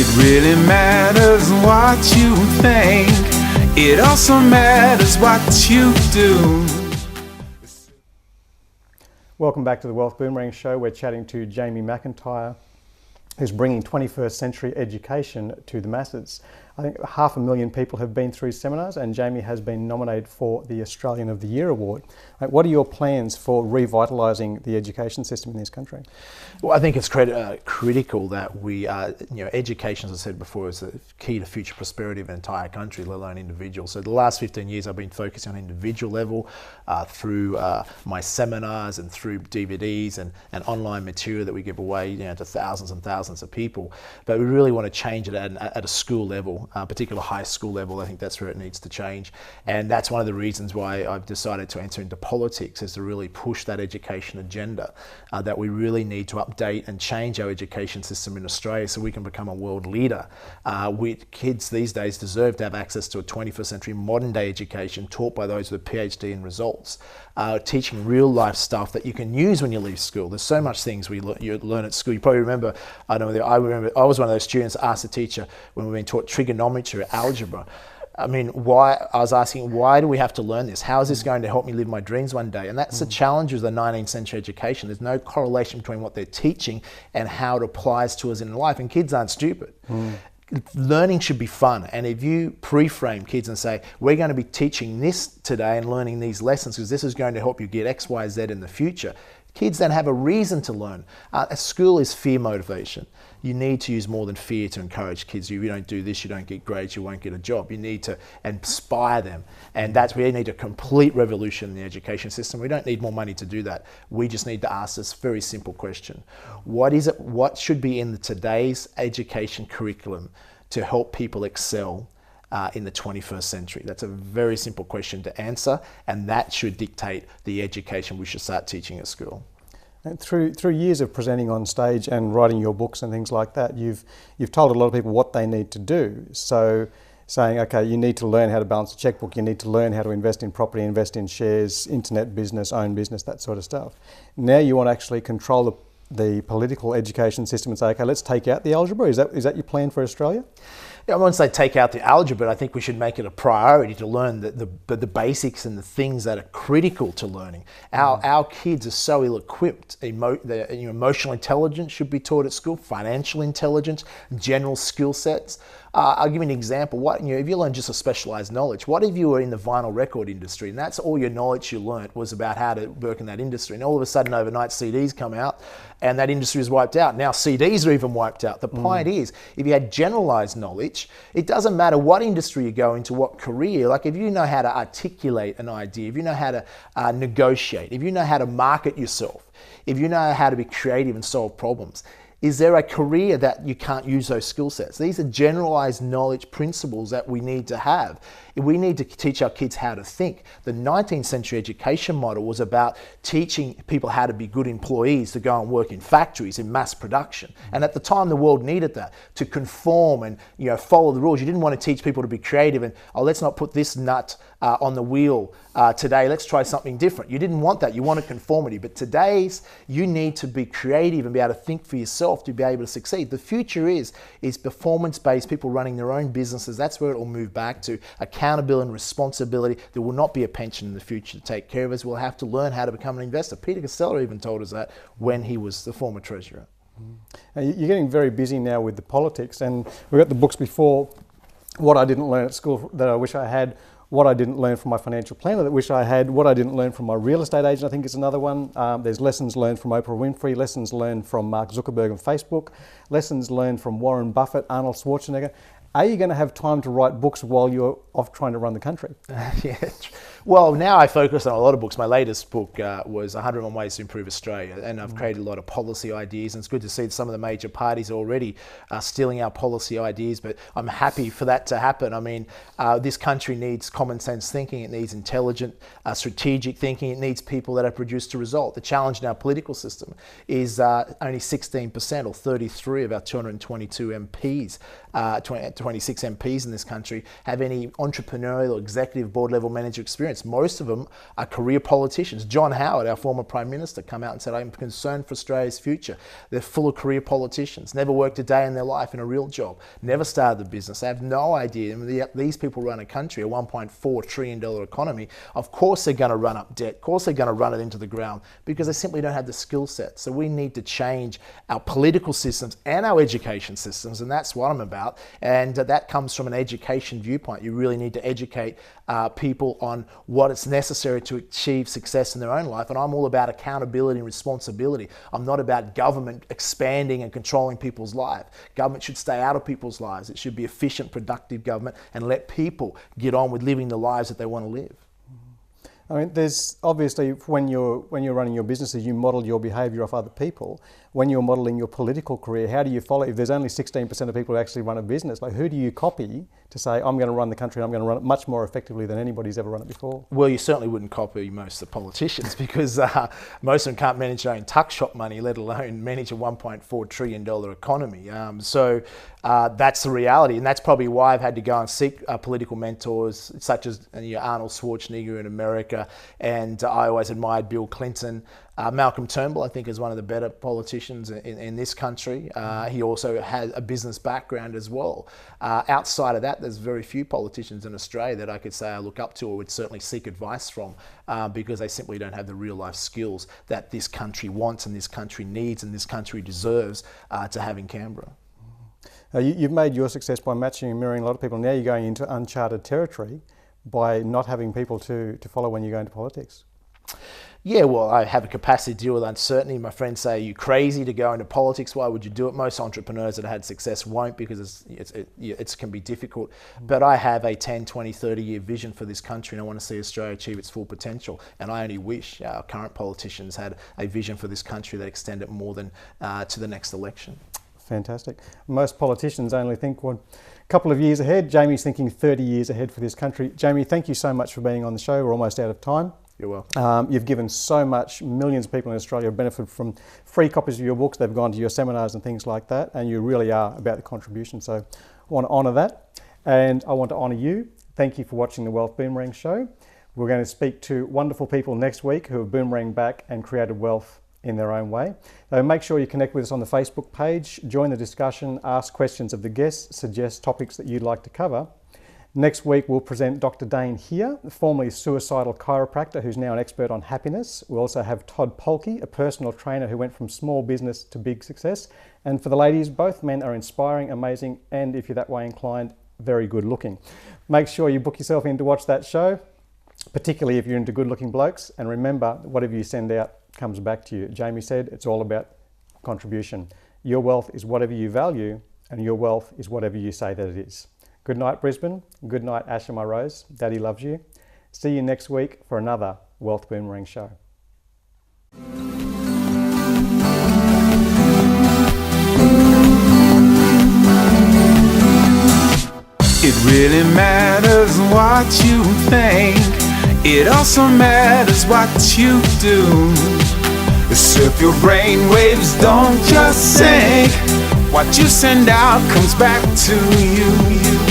It really matters what you think. It also matters what you do. Welcome back to the Wealth Boomerang Show. We're chatting to Jamie McIntyre, who's bringing 21st century education to the masses. I think 500,000 people have been through seminars, and Jamie has been nominated for the Australian of the Year award. What are your plans for revitalising the education system in this country? Well, I think it's critical that we, education, as I said before, is the key to future prosperity of an entire country, let alone individuals. So the last 15 years, I've been focusing on individual level through my seminars and through DVDs and online material that we give away to thousands and thousands of people. But we really want to change it at a school level. Particular high school level. I think that's where it needs to change, and that's one of the reasons why I've decided to enter into politics, is to really push that education agenda, that we really need to update and change our education system in Australia so we can become a world leader. Kids these days deserve to have access to a 21st century modern day education taught by those with a PhD in results, teaching real life stuff that you can use when you leave school. There's so much things you learn at school. You probably remember, I remember I was one of those students asked the teacher when we were being taught trigonometry, algebra. I mean, I was asking, why do we have to learn this? How is this going to help me live my dreams one day? And that's the challenge of the 19th century education. There's no correlation between what they're teaching and how it applies to us in life. And kids aren't stupid. Learning should be fun. And if you pre-frame kids and say, we're going to be teaching this today and learning these lessons because this is going to help you get X, Y, Z in the future, kids then have a reason to learn. School is fear motivation. You need to use more than fear to encourage kids. If you don't do this, you don't get grades, you won't get a job. You need to inspire them. And that's where you need a complete revolution in the education system. We don't need more money to do that. We just need to ask this very simple question. What should be in today's education curriculum to help people excel in the 21st century? That's a very simple question to answer, and that should dictate the education we should start teaching at school. And through years of presenting on stage and writing your books and things like that, you've told a lot of people what they need to do. So saying, okay, you need to learn how to balance a checkbook, you need to learn how to invest in property, invest in shares, internet business, own business, that sort of stuff. Now you want to actually control the political education system and say, okay, let's take out the algebra. Is that your plan for Australia? Yeah, I won't say take out the algebra, but I think we should make it a priority to learn the basics and the things that are critical to learning. Our kids are so ill-equipped. Emotional intelligence should be taught at school, financial intelligence, general skill sets. I'll give you an example. If you learn just a specialized knowledge, what if you were in the vinyl record industry and that's all your knowledge you learnt was about how to work in that industry, and all of a sudden overnight CDs come out and that industry is wiped out. Now CDs are even wiped out. The point is, if you had generalized knowledge, it doesn't matter what industry you go into, what career, like if you know how to articulate an idea, if you know how to negotiate, if you know how to market yourself, if you know how to be creative and solve problems, is there a career that you can't use those skill sets? These are generalized knowledge principles that we need to have. We need to teach our kids how to think. The 19th century education model was about teaching people how to be good employees, to go and work in factories, in mass production. And at the time, the world needed that, to conform and follow the rules. You didn't want to teach people to be creative and, let's not put this nut on the wheel today, let's try something different. You didn't want that, you wanted conformity. But today's, you need to be creative and be able to think for yourself to be able to succeed. The future is performance-based, people running their own businesses. That's where it will move back to. Accountability and responsibility. There will not be a pension in the future to take care of us. We'll have to learn how to become an investor. Peter Costello even told us that when he was the former treasurer. You're getting very busy now with the politics, and we've got the books before, What I Didn't Learn at School That I Wish I Had, What I Didn't Learn from My Financial Planner That I Wish I Had, What I Didn't Learn from My Real Estate Agent, I think is another one. There's Lessons Learned from Oprah Winfrey, Lessons Learned from Mark Zuckerberg and Facebook, Lessons Learned from Warren Buffett, Arnold Schwarzenegger. Are you going to have time to write books while you're off trying to run the country? Yeah. Well, now I focus on a lot of books. My latest book was 101 Ways to Improve Australia, and I've created a lot of policy ideas, and it's good to see that some of the major parties are already stealing our policy ideas, but I'm happy for that to happen. I mean, this country needs common sense thinking, it needs intelligent, strategic thinking, it needs people that have produced a result. The challenge in our political system is only 16% or 33 of our 222 MPs, 126 MPs in this country have any entrepreneurial or executive board level manager experience. Most of them are career politicians. John Howard, our former Prime Minister, come out and said, I'm concerned for Australia's future. They're full of career politicians, never worked a day in their life in a real job, never started a business. They have no idea. I mean, these people run a country, a $1.4 trillion economy. Of course they're going to run up debt. Of course they're going to run it into the ground because they simply don't have the skill set. So we need to change our political systems and our education systems, and that's what I'm about. And that comes from an education viewpoint. You really need to educate people on what it's necessary to achieve success in their own life. And I'm all about accountability and responsibility. I'm not about government expanding and controlling people's lives. Government should stay out of people's lives. It should be efficient, productive government and let people get on with living the lives that they want to live. I mean, there's obviously, when you're running your businesses, you model your behaviour off other people. When you're modelling your political career, how do you follow? If there's only 16% of people who actually run a business, like who do you copy to say, I'm going to run the country and I'm going to run it much more effectively than anybody's ever run it before? Well, you certainly wouldn't copy most of the politicians because most of them can't manage their own tuck shop money, let alone manage a $1.4 trillion economy. So that's the reality, and that's probably why I've had to go and seek political mentors such as Arnold Schwarzenegger in America, and I always admired Bill Clinton. Malcolm Turnbull, I think, is one of the better politicians in this country. He also has a business background as well. Outside of that, there's very few politicians in Australia that I could say I look up to or would certainly seek advice from because they simply don't have the real life skills that this country wants and this country needs and this country deserves to have in Canberra. You've made your success by matching and mirroring a lot of people. Now you're going into uncharted territory by not having people to follow when you go into politics. Yeah, well, I have a capacity to deal with uncertainty. My friends say, are you crazy to go into politics? Why would you do it? Most entrepreneurs that have had success won't because it can be difficult. But I have a 10, 20, 30-year vision for this country, and I want to see Australia achieve its full potential. And I only wish our current politicians had a vision for this country that extended more than to the next election. Fantastic. Most politicians only think a couple of years ahead. Jamie's thinking 30 years ahead for this country. Jamie, thank you so much for being on the show. We're almost out of time. You're welcome. You've given so much. Millions of people in Australia have benefited from free copies of your books. They've gone to your seminars and things like that, and you really are about the contribution. So I want to honour that, and I want to honour you. Thank you for watching the Wealth Boomerang Show. We're going to speak to wonderful people next week who have boomeranged back and created wealth in their own way. So make sure you connect with us on the Facebook page, join the discussion, ask questions of the guests, suggest topics that you'd like to cover. Next week, we'll present Dr. Dane here, formerly suicidal chiropractor who's now an expert on happiness. We'll also have Todd Polke, a personal trainer who went from small business to big success. And for the ladies, both men are inspiring, amazing, and if you're that way inclined, very good looking. Make sure you book yourself in to watch that show, particularly if you're into good looking blokes. And remember, whatever you send out comes back to you. Jamie said it's all about contribution. Your wealth is whatever you value, and your wealth is whatever you say that it is. Good night, Brisbane. Good night, Asher, my rose. Daddy loves you. See you next week for another Wealth Boomerang Show. It really matters what you think. It also matters what you do. So if your brain waves don't just sink, what you send out comes back to you.